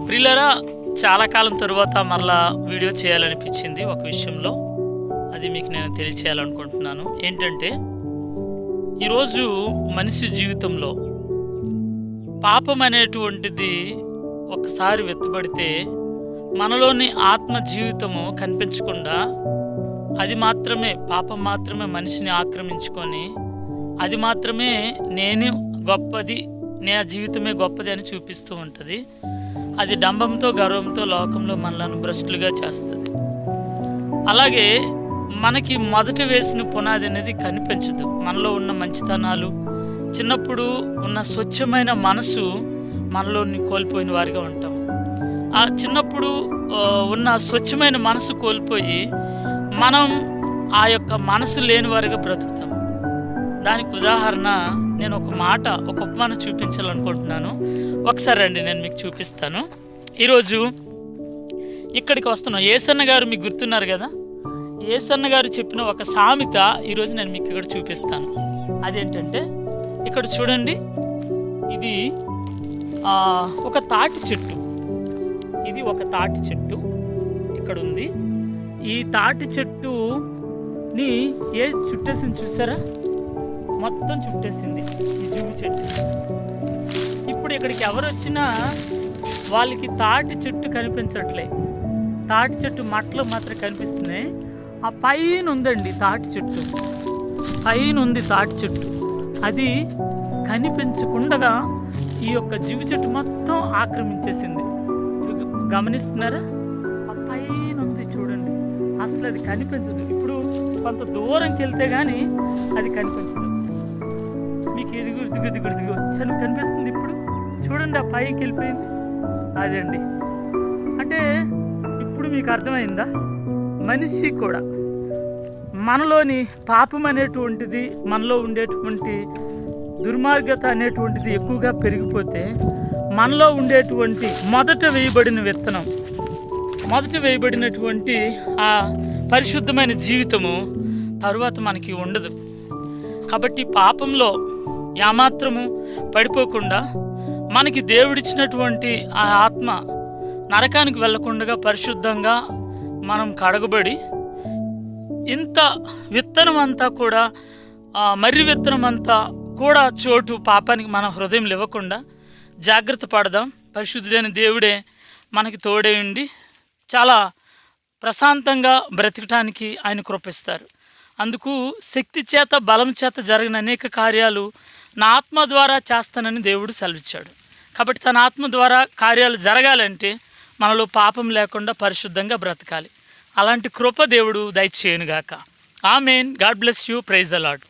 ప్రియులారా, చాలా కాలం తరువాత మరలా వీడియో చేయాలనిపించింది ఒక విషయంలో. అది మీకు నేను తెలియచేయాలనుకుంటున్నాను. ఏంటంటే, ఈరోజు మనిషి జీవితంలో పాపం అనేటువంటిది ఒకసారి వెతుబడితే మనలోని ఆత్మ జీవితము కనిపించకుండా అది మాత్రమే, పాపం మాత్రమే మనిషిని ఆక్రమించుకొని అది మాత్రమే నేను గొప్పది, నా జీవితమే గొప్పది అని చూపిస్తూ ఉంటుంది. అది డంబంతో గర్వంతో లోకంలో మనలను భ్రష్టులుగా చేస్తుంది. అలాగే మనకి మొదట వేసిన పునాది అనేది కనిపించదు. మనలో ఉన్న మంచితనాలు, చిన్నప్పుడు ఉన్న స్వచ్ఛమైన మనసు మనలోని కోల్పోయిన వారిగా ఉంటాం. ఆ చిన్నప్పుడు ఉన్న స్వచ్ఛమైన మనసు కోల్పోయి మనం ఆ యొక్క మనసు లేని వారిగా బ్రతుకుతాం. దానికి ఉదాహరణ నేను ఒక ఉపమానం చూపించాలనుకుంటున్నాను. ఒకసారి రండి, నేను మీకు చూపిస్తాను. ఈరోజు ఇక్కడికి వస్తున్నాం. యేసన్న గారు మీకు గుర్తున్నారు కదా, యేసన్న గారు చెప్పిన ఒక సామెత ఈరోజు నేను మీకు ఇక్కడ చూపిస్తాను. అదేంటంటే, ఇక్కడ చూడండి, ఇది ఒక తాటి చెట్టు. ఇది ఒక తాటి చెట్టు ఇక్కడ ఉంది. ఈ తాటి చెట్టుని చుట్టేసింది చూసారా, మొత్తం చుట్టేసింది ఈ జువ్వి చెట్టు. ఇప్పుడు ఇక్కడికి ఎవరు వచ్చినా వాళ్ళకి తాటి చెట్టు కనిపించట్లే. తాటి చెట్టు మట్టలు మాత్రం కనిపిస్తున్నాయి. ఆ పైన ఉందండి తాటి చెట్టు, పైన ఉంది తాటి చెట్టు. అది కనిపించకుండా ఈ యొక్క జివి చెట్టు మొత్తం ఆక్రమించేసింది. మీరు గమనిస్తున్నారా? ఆ పైన ఉంది చూడండి, అసలు అది కనిపించదు. ఇప్పుడు కొంత దూరంకి వెళ్తే కానీ అది కనిపించదు. మీకు ఇదిగో కనిపిస్తుంది. ఇప్పుడు చూడండి, ఆ పైకి వెళ్ళిపోయింది. అదండి, అంటే ఇప్పుడు మీకు అర్థమైందా? మనిషి కూడా మనలోని పాపం అనేటువంటిది, మనలో ఉండేటువంటి దుర్మార్గత అనేటువంటిది ఎక్కువగా పెరిగిపోతే మనలో ఉండేటువంటి మొదట వేయబడినటువంటి ఆ పరిశుద్ధమైన జీవితము తరువాత మనకి ఉండదు. కాబట్టి పాపంలో ఏమాత్రము పడిపోకుండా మనకి దేవుడిచ్చినటువంటి ఆ ఆత్మ నరకానికి వెళ్ళకుండా పరిశుద్ధంగా మనం కడగబడి, ఇంత విత్తనం అంతా కూడా, మర్రి విత్తనం అంతా కూడా చోటు పాపానికి మన హృదయం ఇవ్వకుండా జాగ్రత్త పడదాం. పరిశుద్ధుడైన దేవుడే మనకి తోడే ఉండి చాలా ప్రశాంతంగా బ్రతకటానికి ఆయన కృపిస్తారు. అందుకు శక్తి చేత, బలం చేత జరిగిన అనేక కార్యాలు నా ఆత్మ ద్వారా చేస్తానని దేవుడు సెలవిచ్చాడు. కాబట్టి తన ఆత్మ ద్వారా కార్యాలు జరగాలంటే మనలో పాపం లేకుండా పరిశుద్ధంగా బ్రతకాలి. అలాంటి కృప దేవుడు దయచేయునుగాక. Amen. God bless you. Praise the lord.